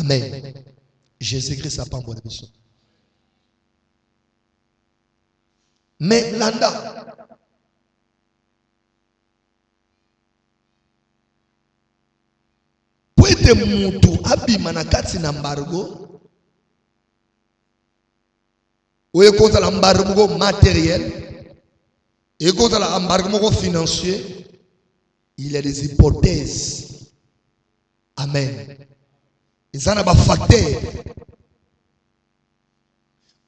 Amen. Jésus-Christ a pas bon émission. Mais landa. Pour être mutu abima na kati na embargo. Ou est l'embargo matériel. Et contre l'embargo financier. Il y a des hypothèses. Amen. Ils ont des facteurs.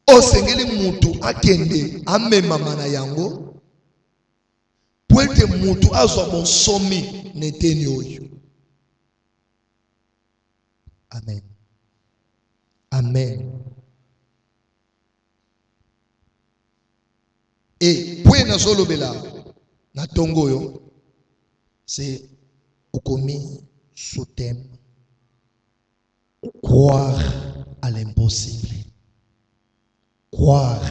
O sengeli mutu akende amema mana yango. Pour être mutu azo bon somi neteni oyo. Amen. Amen. Et pour na solo bela na tongo yo c'est okomi sous thème croire à l'impossible. Croire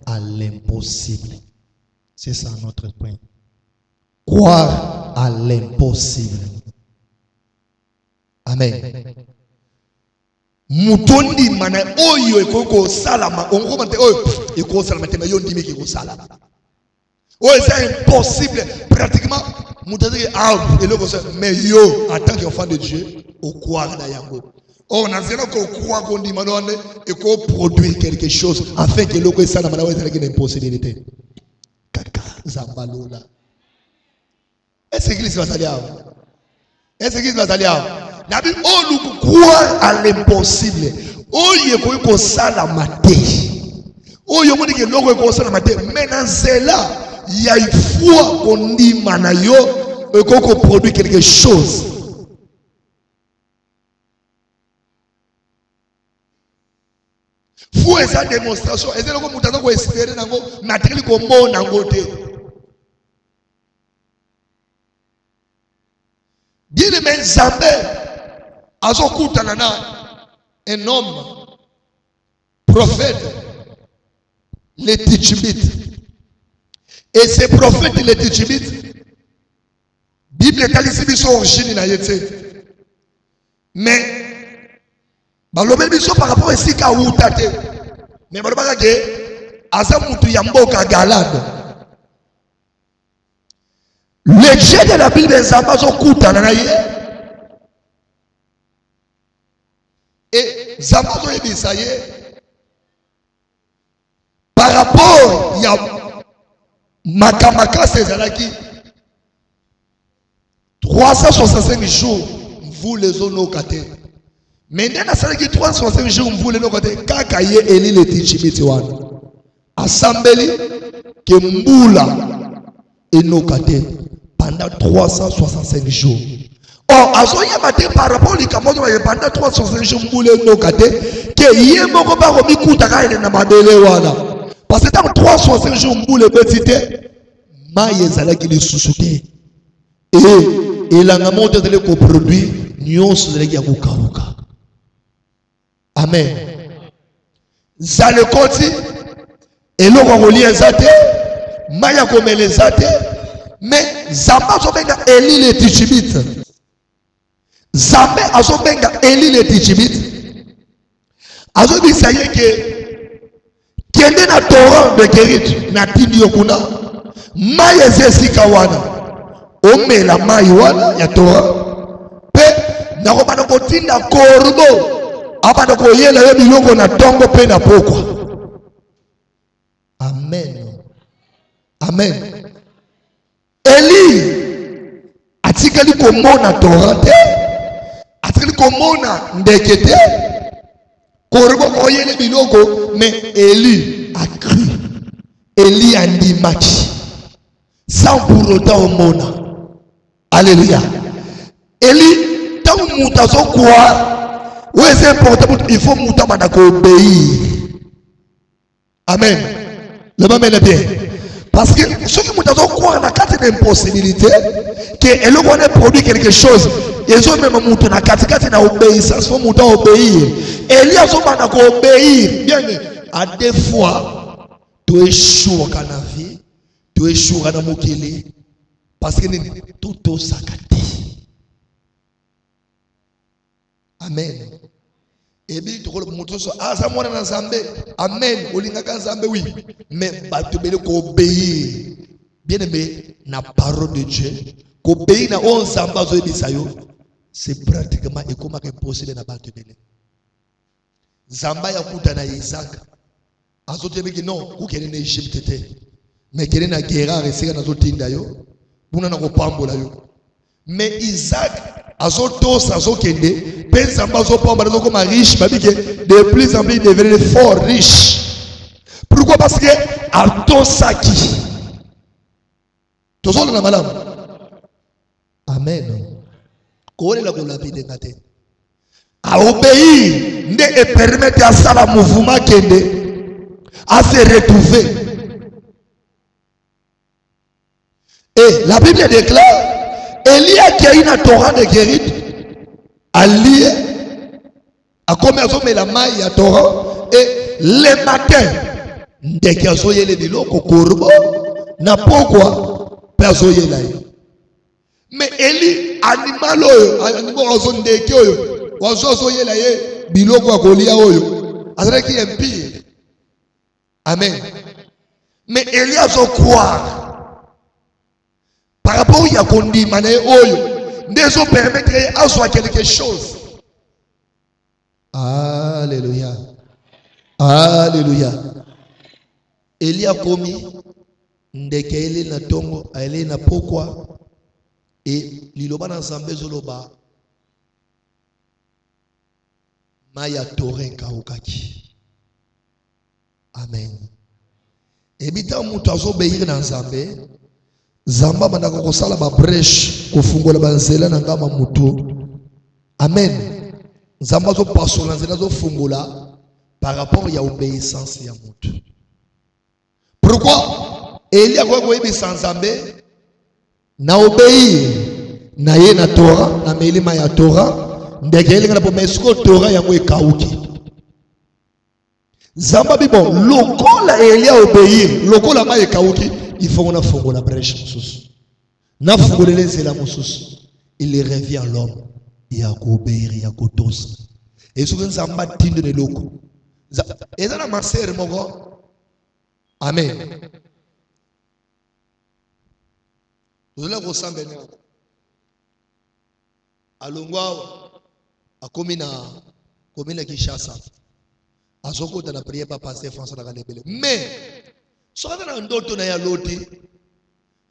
à l'impossible. C'est ça notre point. Croire à l'impossible. Amen. Mutondi mana oyo ekoko salama ongo mate oyo ekoko salama tema yo ndimi ki ko salama. Oyo c'est impossible pratiquement mutondi ah et le mais yo en tant qu'enfant de Dieu au croire na yango. Oh, on a zéro qu'on croit qu'on dit maintenant et qu'on produit quelque chose afin que l'eau ça n'a pas une impossibilité. Kaka zambalola. Est-ce que l'église va s'allier? Est-ce que l'église va s'allier? La Bible, oh, nous croire à l'impossible. Oh, il y a qu'on ça la maté. Oh, il y a qu'on dit que l'eau qu'on ça la maté. Maintenant, c'est là, il y a une fois qu'on dit manayo et qu'on produit quelque chose. Faut esa démonstration eza loko mutana ko espérer nango matériel ko mona ngote. Bien aimé Nzambe azokutana na un homme prophète les Tishbite. Et ces prophètes les Tishbite Bible est biso origine na yete. Mais balobé biso par rapport à ce qu'a outate. Mais balobé que azamutu yamboka galade. Le Dieu de la Bible est Zamazo Koutana. Et Zamazo Ebisaye par rapport il y a Makamaka Césaraki 365 jours vous les onokate. Maintenant, ça veut dire 365 jours, vous voulez nous côté Kakaye Eli le Tishibiti wan. Assemblée que Mboula et nos côtés pendant 365 jours. Or, Azoya matin par rapport au Kamodo pendant 365 jours, Mboula et nos côtés que Yemoko Baromi Koutaka et Namadele wana. Parce que dans 365 jours, Mboula et Betite, Maïezala qui les sous-souté. Et l'angamon de l'éco produit, Nyon se lègue Kouka. Amen. Zale koti elo ngoli ezate maya komele ezate mais zamba azobenga Eli le Tishbite. Zambe azobenga Eli le Tishbite. Azobisa yeke kende na torrent de Kerit na tindi yokuna maya ezesika wana omela mai wana ya torrent pe na kobana kotinda korbo apana koyela yo biloko na tongo pe na pokwa. Amen. Amen. Eli atikali komona torate atikali komona ndekete korbo koyela biloko mais Eli a cru. Eli a ndimaki sans pour autant omona. Alléluia. Eli tant mutazo quoi. Oui, c'est important, il faut obéir. Amen. Le même est bien. Parce que ceux qui ont croire dans quatre impossibilités, qu'ils ont produit quelque chose, ils ont même monté dans quatre obéissance, il faut obéir. Et il y a obéir. Bien, à des fois, tu échoues dans la vie, tu échoues dans la vie, parce que tout est sacré. Amen. Et puis, tu as ça mona na Nzambe. Amen. Olinga ka Nzambe, oui. Mais bato bele ko obéir. Bien aimé, na parole de Dieu. Ko obéir na on Nzamba zo ebisayo. C'est pratiquement et comme impossible na bato bele. Nzamba ya kuta na Isaac. Azote beki non, ku kele na Egypte te. Mais kele na guerre resika na zo tinda yo. Buna na ko pambola yo. Mais Isaac azotos azokende. Nzamba zo pambola zo comme riche, babike de plus en plus il devenait fort riche. Pourquoi? Parce que atosaki. Tozolo na malamu. Amen. Kole la kola vie de ngate. A obéir ne et permettre à ça la mouvement kende à se retrouver. Et la Bible déclare Elia qui a une Torah de guérite allié à commercer mais la maille à Torah et le matin dès qu'il y a soyé les biloko corbeau n'a pas quoi persoyer là. Mais Eli animal animal ozo ndeke oyo ozo soyé là biloko akolia oyo azara qui est pire. Amen. Mais Eli a so croire par rapport à Yakondi mané oyo ne permettre à soi quelque chose. Alléluia. Alléluia. Eli a commis ndeke ele na tongo ele na pokwa et liloba na Nzambe zoloba maya torenka okaki. Amen. Et bita mutu azobéir na Nzambe Zamba mandako kosala ba brèche kofungola banzela na ngama mutu. Amen. Zamba zo pasola nzela zo fungola par rapport à obéissance ya mutu. Pourquoi? Eli a quoi sans Nzambe na obéir na ye na Torah na melima ya Torah ndeke eli na pomesko Torah yango ekauki. Zamba bibo lokola Eli a obéir lokola ma ekauki. Il faut qu'on a fongo la brèche mususu. Na fongo le zela mususu. Il revient à l'homme. Il y a obéir, il y a kotos. Et souvent Nzamba tinde de loko. Et ça la masere moko. Amen. Vous allez vous sembler. Alongwa akomina komina Kinshasa. Azoko dans la prière pas passer François dans la belé. Mais soit dans d'autres na ya loti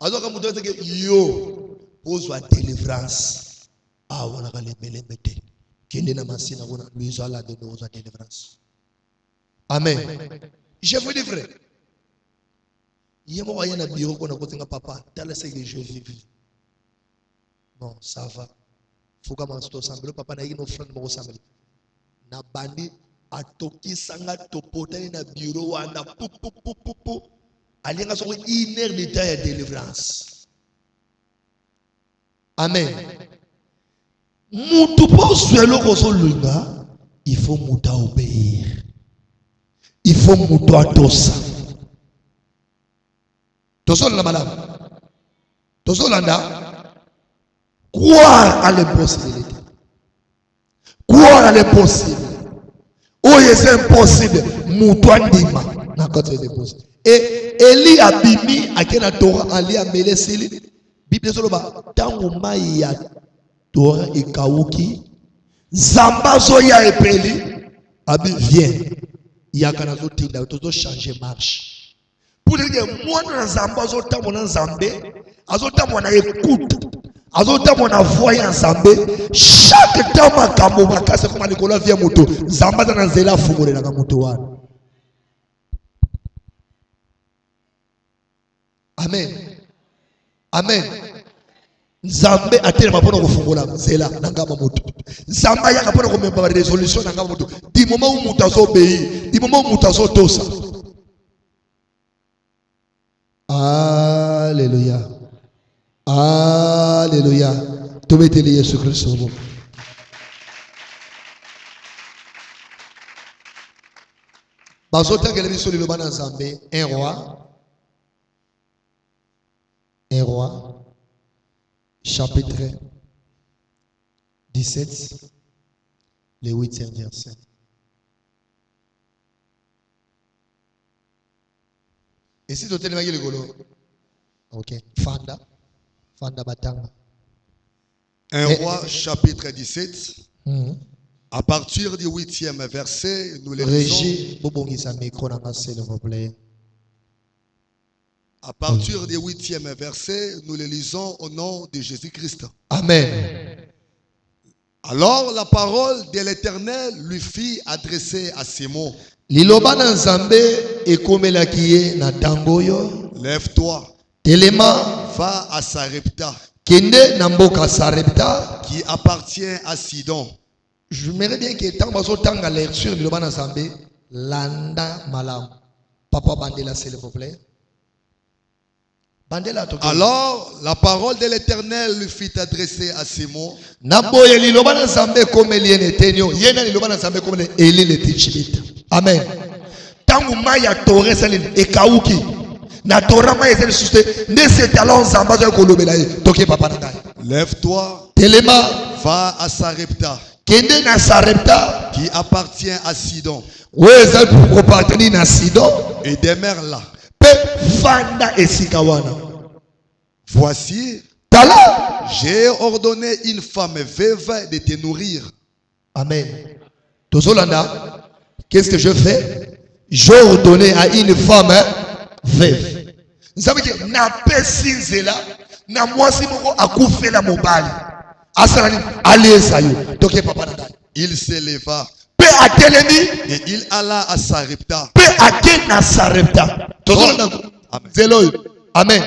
azoka muto teke yo pozwa délivrance wana kale mele mete kende na masina bona luizo ala de nous délivrance. Amen. Je vous dis frère yemo wa yana biro kona kotenga papa tala ce que je vis. Non ça va faut commencer to sambelo papa na yino friend mo sambelo na bandi atoki sanga topotani na bureau wana pu alianga so 1 heure de temps de délivrance. Amen. Mutu po swelo ko so lunga il faut muta obéir. Il faut mutu atosa. Toso la madame. Toso landa croire à l'impossibilité. Croire à l'impossible. Oh, c'est impossible. Moutouandima. Et Eli abimi akena Torah ali amele sili. Bible soloba tangu mai ya Torah ekauki. Zamba zoya epeli. Abi vient. Yakana zo tinda to changer marche. Pour dire que moi na Zamba zo tambo na Nzambe, azo tambo na écoute. Azota mona voya Nzambe chaque temps makambo makase koma likolo via moto Nzamba za nzela fungolela ka moto wana. Amen. Amen. Nzambe atele mapona kufungola nzela nangama moto. Nzamba yaka pona komemba résolution nangama moto. Di moment où moto azobéi, di moment où moto azotosa. Alléluia. Alléluia. Tu mettez-le Jésus-Christ au nom. Bazota que l'émission de l'Oban Nzambe, un roi, chapitre 17, le 8e verset. Et si tu as le golo? Ok. Fanda. Fanda Batanga. 1 Roi chapitre 17. À partir du 8e verset, nous les lisons. À partir du 8e verset, nous les lisons au nom de Jésus-Christ. Amen. Alors la parole de l'Éternel lui fit adresser à Simon. Lève-toi. Va à Sarepta. Qui appartient à Sidon. Je me bien que tant que la lecture de l'Oban Zambé, landa malam. Papa Bandela, s'il vous plaît. Alors la parole de l'Éternel lui fit adresser à Simon. Amen. Tangu maya tore salin ekauki. Na tora maya zeli susté. Ne se talon zamba zo kolobela ye. Toke papa ngai. Lève-toi. Telema. Va à Sarepta. Kende na Sarepta. Qui appartient à Sidon. Weza propriété na Sidon. Et demeure là. Voici, j'ai ordonné une femme veuve de te nourrir. Amen. Tozolanda, qu'est-ce que je fais? J'ai ordonné à une femme veuve. Vous savez que na pesinzela na mwasi moko akufela mobali. Asalani allez sayo. Toke papa na dai. Il se leva. Et il alla à Sarepta. Amen. Amen.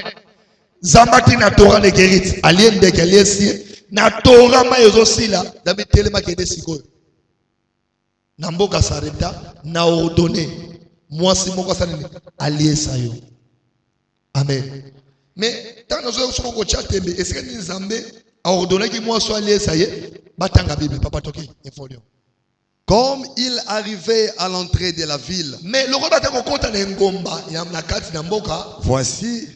Zambati na Torah de Gerit. Alien de Gelesi. Na Torah ma yozosila. Dabi telema kede siko. Namboka Sarepta. Na ordonné. Moi si moko sanini. Allié sayo. Amen. Mais tant que nous sommes au chatembe, est-ce que nous Zambé a ordonné que moi soit allié sayo? Batanga Bible. Papa Toki. Infolion. Comme il arrivait à l'entrée de la ville, voici,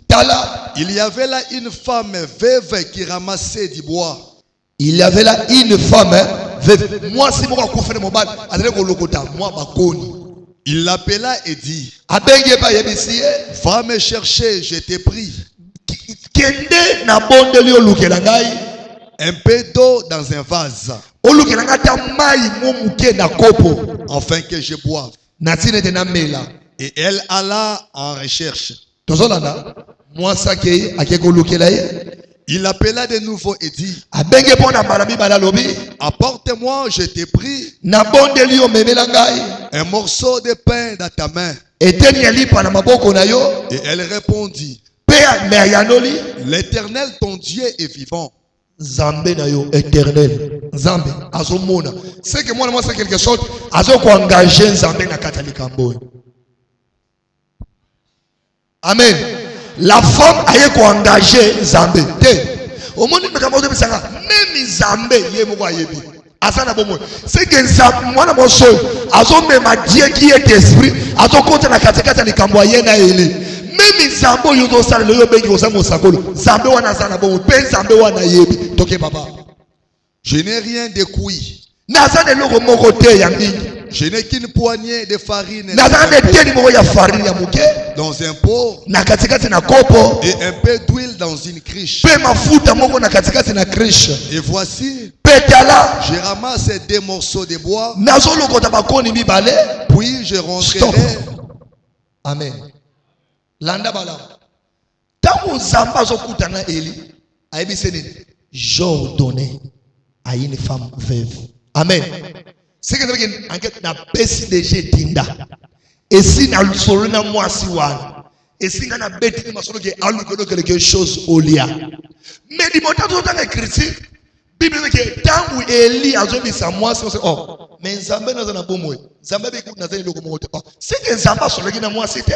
il y avait là une femme veuve qui ramassait du bois. Il y avait là une femme veuve. Il l'appela et dit, va me chercher, je t'ai pris un peu d'eau dans un vase, afin que je boive. Et elle alla en recherche. Il l'appela de nouveau et dit, apporte-moi, je t'ai pris un morceau de pain dans ta main. Et elle répondit, l'Éternel ton Dieu est vivant. Zambé na yo éternel. Zambé azomona. C'est que moi c'est quelque chose azoko engager Zambé na katolika mboyo. Amen. La femme aye ko engager Zambé. Au monde mekambo de bisanga même Zambé ye moko ayebi. Asana bomo. C'est que Zambé mwana moso azomema Dieu qui est esprit azokota na katikata likambo ye na ele. Même Zambo yodo sala le yo bengi osamo sakolo. Zambe wana sana bon pe Zambe wana yebi. Toke papa. Je n'ai rien de cuit. Nazane loko moko te ya mingi. Je n'ai qu'une poignée de farine. Nazane te moko ya farine ya muke. Dans un pot. Na katikati na kopo. Et un peu d'huile dans une cruche. Pe mafuta moko na katikati na cruche. Et voici. Petala. Je ramasse 2 morceaux de bois. Nazo loko tabakoni mibale. Puis je rentrerai. Amen. Landa bala. Tangu Zamba zokutana Eli, aibiseni, j'ai ordonné à une femme veuve. Amen. C'est que c'est une enquête na pesi de jetinda. Et si na solo na mwasi wana. Et si na beti ma solo ke alu quelque chose au lia. Mais di monta to tanga Christ. Bible dit que tangu Eli azobisa mwasi on sait oh, mais Zamba na zana bomo. Zamba be kuna zani loko moto. C'est que Zamba solo ki na mwasi te.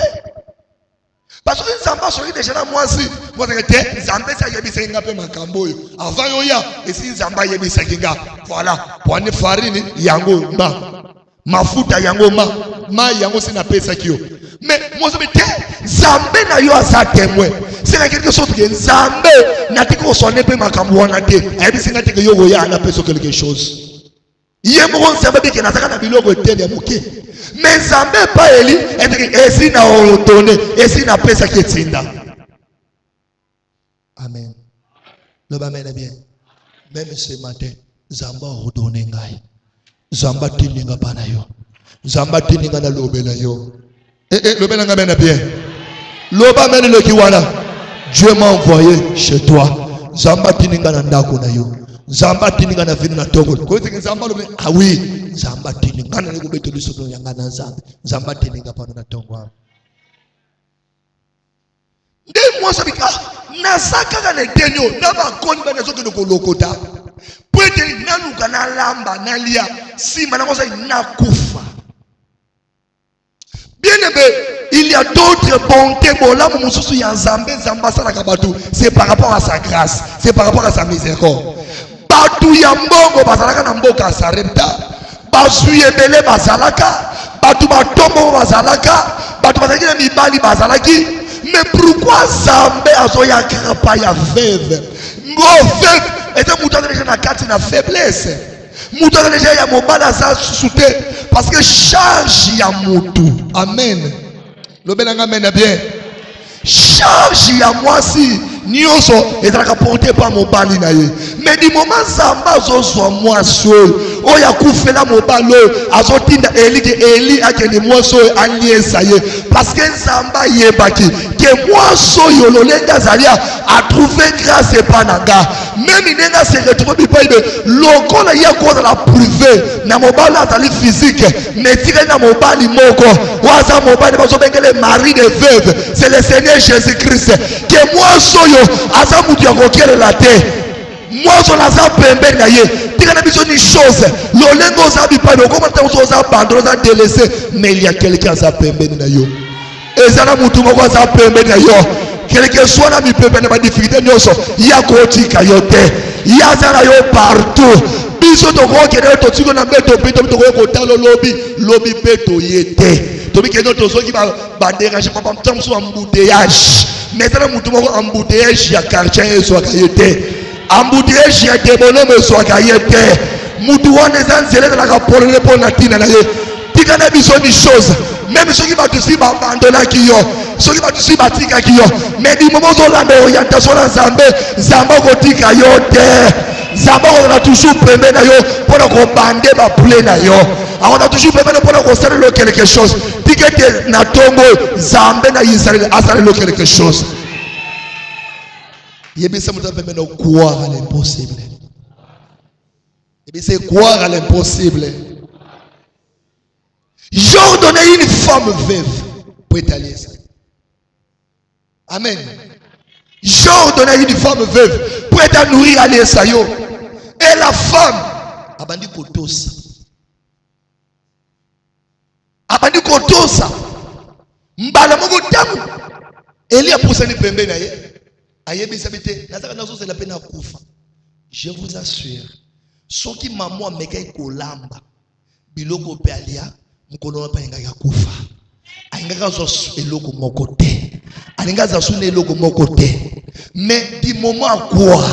Parce que Zamba sori déjà na mwasi moi c'est Zamba ça yebisa ngape makambo yo avant yo ya et si Zamba yebisa kinga voilà poane farine yango mafuta yango ma yango sina pesa kio mais moi c'est Zamba na yo asa témoin c'est quelque chose que Zamba na tiko sonne pe makambo wana te yebisa ngate yo ya na pesa quelque chose. Yembo Zamba be ke nataka na biloko etele muke. Mais Nzambe pas Eli, et si na ordonné, et si na pesa qui tinda. Amen. Le amen bien. Même ce matin, Zamba ordonné ngai. Zamba tininga bana yo. Zamba tininga na lobela yo. Lobela nga mena bien. Loba mena le kiwana. Dieu m'a envoyé chez toi. Zamba tininga na ndako na yo. Zamba tininga na vini na togo. Ko tiki Zamba lo ah oui, Zamba tininga na ko beto liso yanga na Zamba. Zamba tininga pa na togo. Nde moi ça bika na saka na tenyo na ba koni ba nazo ko lokota. Pwete na luka na lamba na lia simba na kosa na kufa. Bien aimé, il y a d'autres bontés. Bon, là, mon souci, il y a Zambé, Zamba, Salakabatou. C'est par rapport à sa grâce. C'est par rapport à sa miséricorde. Batou Yambongo, Bazalaka Namboka, Sarepta. Basu Yebele, Bazalaka. Batou Batombo, Bazalaka. Batou Bazalaki, Mibali, Bazalaki. Mais pourquoi Zambé a Zoya Krapaya veuve? Mon veuve était mouton déjà dans la carte de faiblesse. Mouton déjà ya mobala za souté parce que charge ya moutou. Amen. Le benanga mena bien. Charge ya moi si nyoso ezalaka porté par mobali na ye. Mais du moment Zamba zo so moi seul. O ya kufela mobalo azotinda Eli akende moi so aniesa ye parce que Zamba yebaki que moi so yololenga zalia a trouvé grâce et pananga. Même il n'a se retrouvé lokola ya ko la privé na mobali azali physique mais tire na mobali moko waza mobali bazo bengele mari de veuve. C'est le Seigneur Jésus-Christ que moi so yo aza mutu ya kokele la terre. Moi je n'ai pas na ye. Tika na biso ni chose. Lolengo za bipa no comment on za bandro za délaissé mais il y a quelqu'un za pembeni na yo. Ezana mutu moko za pembeni na yo. Quel que soit la mi pembeni na difficulté nyoso ya kotika yo te. Ya za yo partout. Biso to ko kene to tiko na beto beto to ko talo lobi beto yete. To bi keno to so ki ba déranger papa tamso embouteillage. Mais ça mutu moko embouteillage ya quartier so ka yete. Embouteillage ya débonome so ka yete. Mutu wana zanzele na ka polele pona tina na ye. Tika na biso ni chose. Même ceux qui va te suivre abandonner qui yo. Ceux qui va te suivre tika qui yo. Mais du moment où la orientation dans Zambé, Zamba ko tika yo te. Zamba on a toujours pembe na yo pour ko bande ba poulet na yo. On a toujours pembe pour ko faire quelque chose. Tika te na tongo Zambé na Israël a faire quelque chose. Yebisa muta pembe na croire à l'impossible. Yebisa croire à l'impossible. J'ordonnais une femme veuve pour étaler ça. Amen. J'ordonnais une femme veuve pour être nourrir à l'essayo. Et la femme abandi kotosa. Abandi kotosa. Mbala moko tamu. Eli a poussé ni pembe na ye. Ayebi sabite. Nazaka nazo c'est la peine à kufa. Je vous assure. Ceux qui maman mekai kolamba. Biloko pe alia. Mukolo pa ingaka kufa. Ainga zo eloko moko te. Alinga za sune eloko moko te. Mais du moment à quoi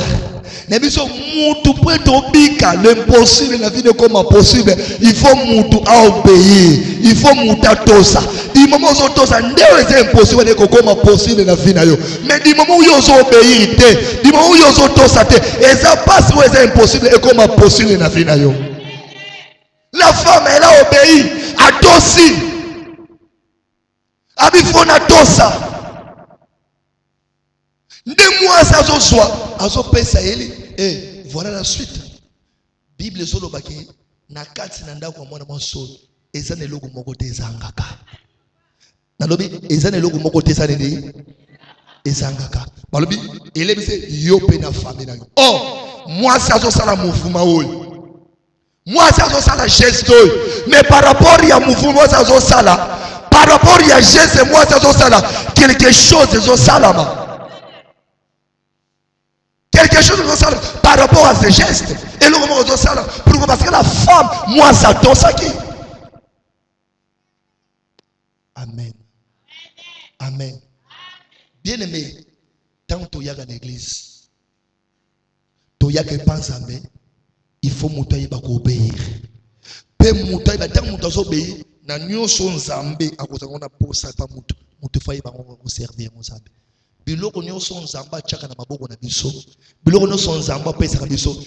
Nebiso mutu peut obika l'impossible la vie de comme possible. Il faut mutu à obéir. Il faut muta tosa. Du moment où tosa ndeo est impossible de comme possible la vie na yo. Mais du moment où yo so obéir te, du moment où yo so tosa te, et ça passe où est impossible et comme possible la vie na yo. La femme elle a obéi à Tosi. Abifona Tosa. De moi ça zo soit. Azo pesa eli. Et voilà la suite. Bible solo baki na kati na ndako mwana mosolo. Ezane logo moko te ezangaka. Nalobi ezane logo moko te sa nini? Ezangaka. Balobi elebise yo pe na famille na yo. Oh, moi ça zo sala mouvement oyo. Moi, ça c'est la geste. Mais par rapport à mouvement, ça c'est ça. Par rapport à geste, moi, ça c'est ça. Quelque chose de ça. Quelque chose de ça par rapport à ces gestes. Et le moment de ça, parce que la femme, moi, ça donne ça qui. Amen. Amen. Bien aimé, tant que tu y a dans l'église, tu y a qui pense à moi. Il faut monter à obéir. Peu monter à tant monter à obéir. na nyonso nzambe akozanga na posa pa mutu mutu fayi bango ko servir nzambe biloko nyonso nzamba chaka na maboko na biso biloko nyonso nzamba pesa na biso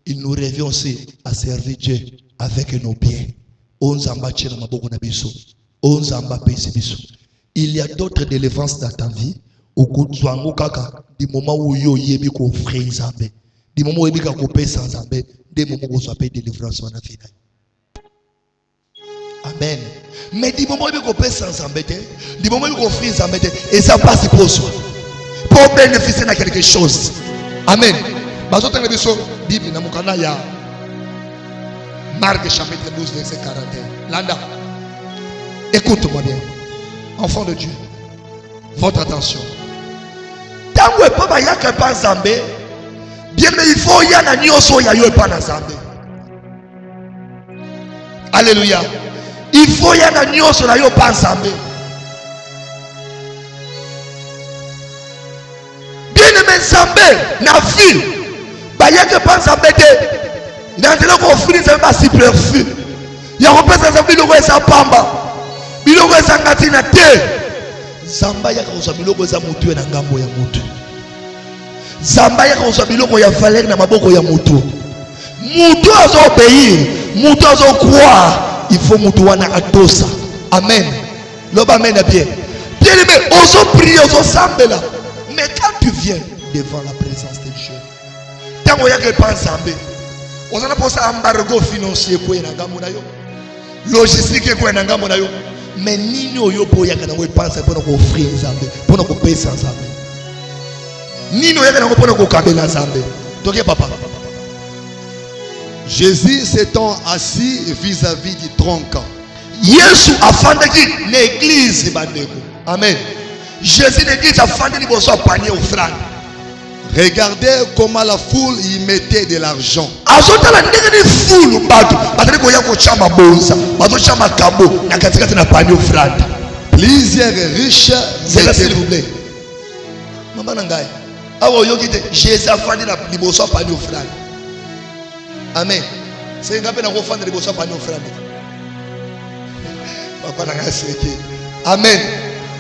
il nous revient aussi à servir Dieu avec nos biens on nzamba chena maboko na biso on nzamba pesa biso il y a d'autres délivrances dans ta vie au kuzwango kaka di moment où yo yebi ko offrir nzambe di moment où yebi ka ko pesa nzambe des moments où ça peut délivrance wana fina amen mais du moment où yebi ko pesa nzambe te du moment où yebi ko offrir nzambe te et ça passe pour soi pour bénéficier de quelque chose. Amen. Bazotanga biso Bible na mukana ya Marc chapitre 12 verset 41. Landa. Écoute-moi bien. Enfant de Dieu. Votre attention. Tango papa yaka pa Nzambe. Bien mais il faut y na nyonso ya yo pa na Nzambe. Alléluia. Il faut y na nyonso na yo pa Nzambe. Nzambe na vie bayeke pa Nzambe te na nzela ko offrir Nzambe ba superflu ya ko pesa Nzambe biloko eza pamba biloko eza ngati na te Nzambe ya ko biloko eza mutu na ngambo ya mutu Nzambe ya ko biloko ya valeur na maboko ya mutu mutu azo obéir mutu azo croire il faut mutu wana atosa amen loba amen bien bien aimé ozo prier ozo sambela mais quand tu viens devant la présence de Dieu tango yake pa Nzambe ozana posa embargo financier ko na ngambo na yo logistique ko na ngambo na yo mais nini oyo po yaka na ko penser pour ko offrir Nzambe pour ko pesa Nzambe nini oyo yaka na ko pour ko kabela Nzambe toke papa Jésus s'étant assis vis-à-vis du tronc Yesu afandaki l'église bandeko amen Jésus l'église afandaki boso panier offrande. Regardez comment la foule y mettait de l'argent. Plusieurs riches. C'est là s'il vous plaît. Maman Nangaï. Jésus a fait la liboso panier offrande. Amen. C'est un peu la refande de liboso panier offrande. Papa Nangaï c'est qui? Amen.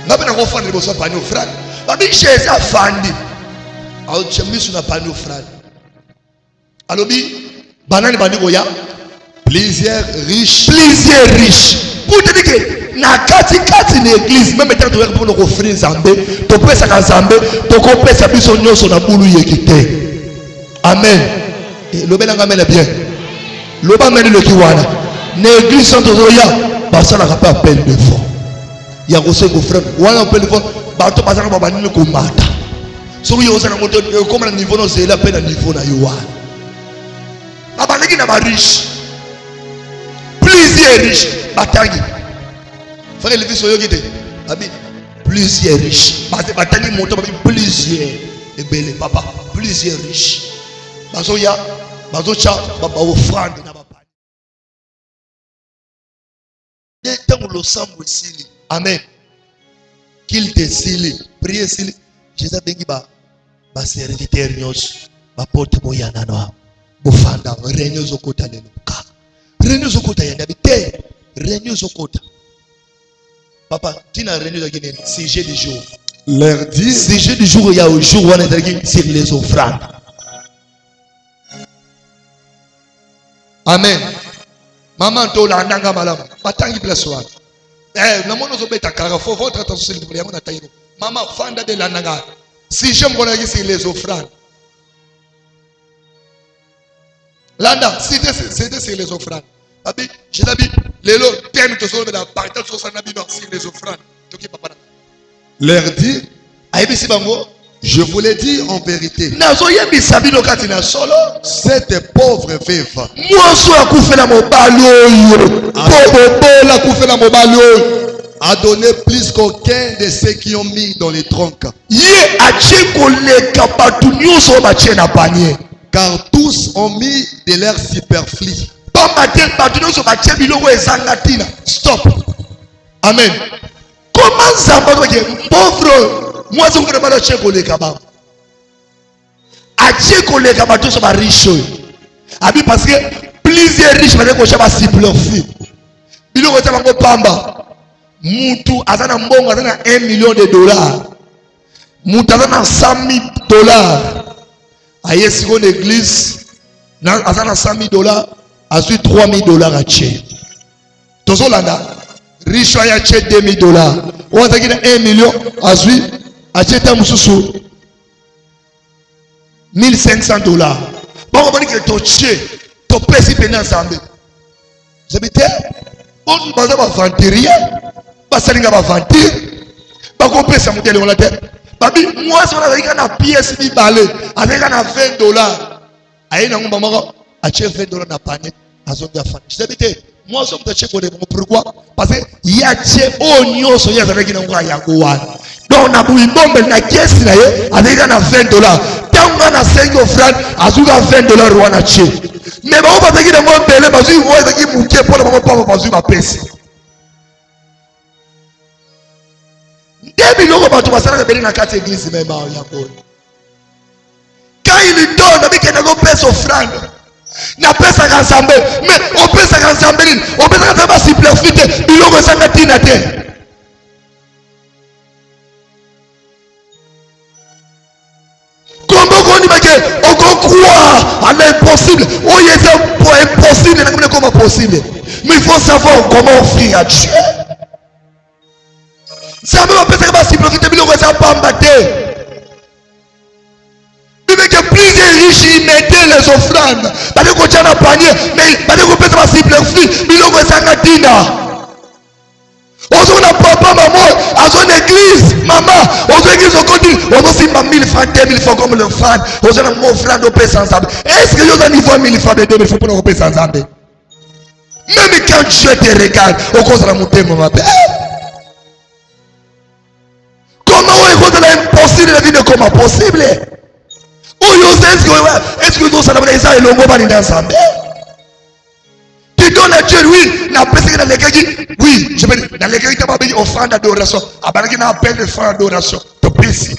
N'a pas la refande de liboso panier offrande. Jésus a fait. Alors chemise na panier frère. Alobi banani bandiko ya plusieurs riches. Pour te dire que na kati l'église même tant que pour nous offrir Nzambe, to pesa ka Nzambe, to ko pesa biso nyonso na bulu yekite. Amen. Et lobela ngamela bien. Loba meli le kiwana. Na église santo ya basala ka pa appel de fond. Ya ko se ko frère, wana appel de fond, ba to basala ba banini ko mata. So you osana moto comme le niveau no zela pe na niveau na yo wa abaleki na ba riche plusieurs riches batangi fallait le viso yo gite abi plusieurs riches batangi moto ba plusieurs ebele papa plusieurs riches bazo ya bazo cha ba offrande na ba pani de temps le sambo sili amen qu'il te sili prier sili Jésus bengi ba serviteur nyos ba porte boyana no bofanda renyo zokota lelo ka renyo zokota yanda bite renyo zokota papa tina renyo zakine sujet du jour leur dit sujet du jour il y a au jour on est sur les offrandes amen maman to la ndanga malamu batangi place wa na mono zo beta kara faut votre attention s'il vous plaît na taino maman fanda de la ndanga si j'aime qu'on a dit sur les offrandes. Landa, c'était sur les offrandes. Je l'ai dit, les lots, thème de son la partage sur les offrandes. Leur dit, je vous l'ai dit en vérité. Cette pauvre veuve a donné plus qu'aucun de ceux qui ont mis dans les troncs. Car tous ont mis de leur superflu. Stop. Amen. Comment ça va dire pauvre? Moi, je ne sais pas si je riche. Parce que plusieurs riches, superflu. biloko eza bango pamba. Mutu azana mbongo azana 1 million de dollars. Mutu azana 100 000 dollars. Aye siko l'église azana 100 000 dollars, azui 3 000 dollars à tché. Tozolanda riche aya tché 2 000 dollars. On a 1 million, azui a tché ta mususu 1500 dollars. Bon, on va dire que tu tché, tu pèses si pénal ensemble. Vous avez été? On va vendre rien. Basalinga va vendre. Bako pèse à monter la tête. Babi, moi, si on a une pièce mi balé, avec un 20 dollars. Aïe, n'a pas maman, a tché 20 dollars na panier, à zone d'affaires. Vous avez été? Moi, je me tché pourquoi? Parce que y a tché oignon, so y a avec une onga yagoua. Donc, on a voulu bomber na caisse avec un 20 dollars. Tant qu'on a 5 francs, azuka 20 dollars ou na tché. Mais on va dire que moi, belé, parce que moi, je vais mouiller pour le moment, pas parce que ma pèse. 2 millions de bateaux, ça va venir dans 4 églises même à Yakoua. Quand il donne, avec un autre pèse offrande. Na pesa ensemble, mais on pesa ensemble, on pesa ensemble si profiter, il y a ça na tinate. Comment on dit que on croit à l'impossible, on y est pour impossible, comment possible. Mais il faut savoir comment offrir à Dieu. Ça me pesa si profiter, il y a ça pas embatté. Plusieurs riches ils mettaient les offrandes. Parce que tu as un panier, mais parce que tu as un simple fruit, mais tu as un dîner. On a papa, maman, à son église, maman, on a église au côté, on a aussi 1000 francs, 2000 francs comme le franc. On a un offrande au paix ensemble. Est-ce que vous avez niveau 1000 francs et 2000 francs pour le paix ensemble? Même quand Dieu te regarde, on cause la montée, mon père. Comment on est l'impossible, la vie de comment possible? Est-ce que nous savons ça et l'on va aller ensemble? Tu donnes à Dieu, oui, la personne dans l'église, oui, je peux dire, dans l'église, tu as offrande d'adoration. Après, tu as appel de offrande d'adoration. Tu peux ici.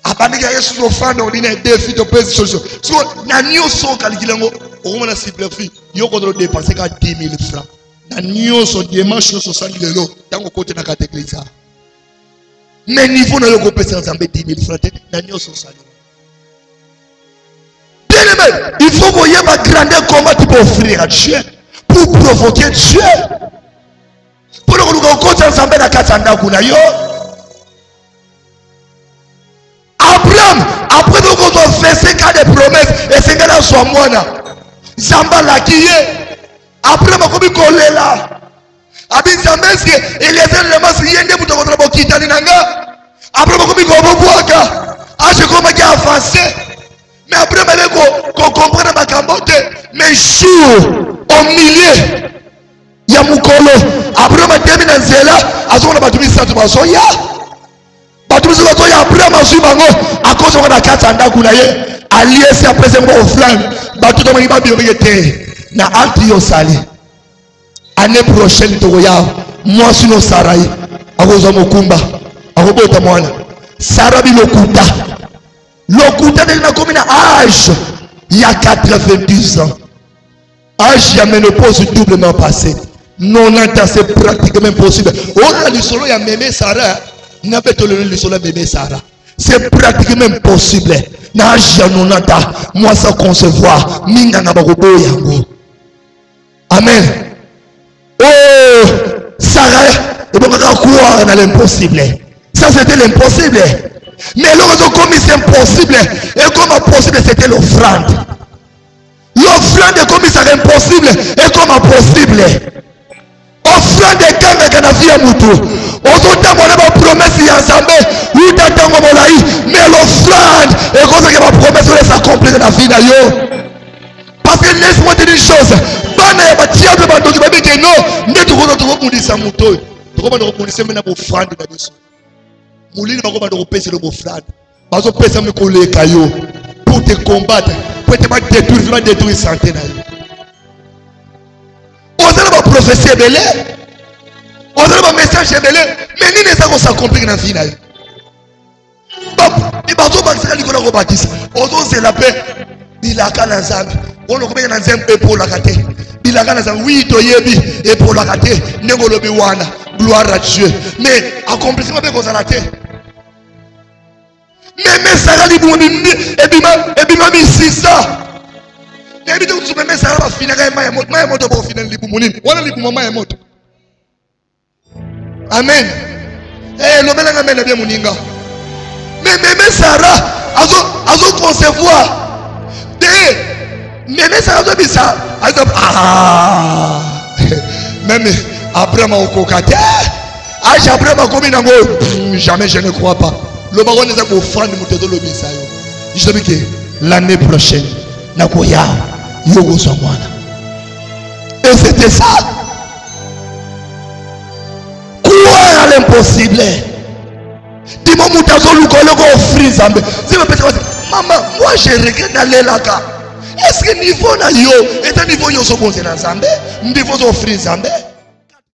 Après, tu as une offrande d'ordinaire, défi, tu peux ici. Si tu as un son calculé, on va simplifier. Il y a un dépenser 10 000 francs. Dans un dimanche, 60 000 euros, dans le côté de la catégorie. Mais niveau, nous avons payé ensemble 10 000 francs. Dans un 60 000 euros. Il faut que vous ayez ma grandeur, comment tu peux offrir à Dieu pour provoquer Dieu. Pour que nous ayons ensemble dans Katanda Kunayo. Abraham, après que nous avons fait 5 ans de promesses, et 5 ans soit moi, Zamba l'a qui est. Abraham a commis collé là. Abin Zambeski, et les éléments, il y a des boutons de Bokitani Nanga. Abraham a commis Goboboaka. Ah, je commence à avancer. Mais après, qu'on comprenne ma camote, mais jour au milieu, il y a Moukolo. Après, je termine dans Zéla, à ce moment-là, je vais me dire, Soya. Je vais me dire, après, je vais me dire, à cause de la carte, allié, c'est après, c'est mon flanc. Je vais me dire, na alti yo sali. Année prochaine, moi, je suis Sarai. À cause de mon kumba. À cause de mon Sarah Bilokuta. L'Okuta de la commune âge, il y a 90 ans. Âge, il y a ménopause doublement passé. 90 ans, c'est pratiquement impossible. On a le solo, il y a mémé Sarah. Il n'y a pas le solo, mémé Sarah. C'est pratiquement impossible. Âge, il y a 90 ans. Moi, ça concevoir. Minga na bagobo yango. Amen. Oh, Sarah, il va croire dans l'impossible. Ça, c'était l'impossible. Mais lorsque comme c'est impossible, et comme possible, c'était l'offrande. L'offrande est comme c'est impossible, et comme possible. Offrande est quand même la vie à Moutou. Autant on a ma promesse ensemble, oui, t'attends mon laï, mais l'offrande est comme ça ma promesse va s'accomplir dans la vie d'ailleurs. Parce que laisse-moi te dire une chose, bana ya diable ba ndoki ba beke non, mais tu vas te dire ça Moutou. Tu vas te dire maintenant offrande dans les Moulin va commander au PC le beau frère. Parce que PC me coller caillou pour te combattre, pour te détruire santé. On a la prophétie belé, on a le message belé, mais ni ne ça s'accomplir dans la finale. Et bateau va Nicolas Robakis, on a la paix, il a qu'à l'ensemble. On a combien dans un peu pour la caté. bilaka na za oui toyebi et pour la rater ngolobi wana gloire à Dieu mais accomplissement be kozala te mais ça li bon et bima mi sisa et bi tu me ça va finir ma moto pour finir li bon wana li bon ma moto amen le melanga mena bien moninga mais Sarah azo concevoir mais Sarah doit bisa même après ma okokate après ma commune jamais je ne crois pas le baron est pour fan de mutedo le bisa yo je dis que l'année prochaine nakoya yogo so mwana et c'était ça croire à l'impossible. Dis-moi, maman, moi je regrette d'aller là-bas. Est-ce que niveau na yo, et un niveau yo so conseil dans Zambé, niveau so offrir Zambé,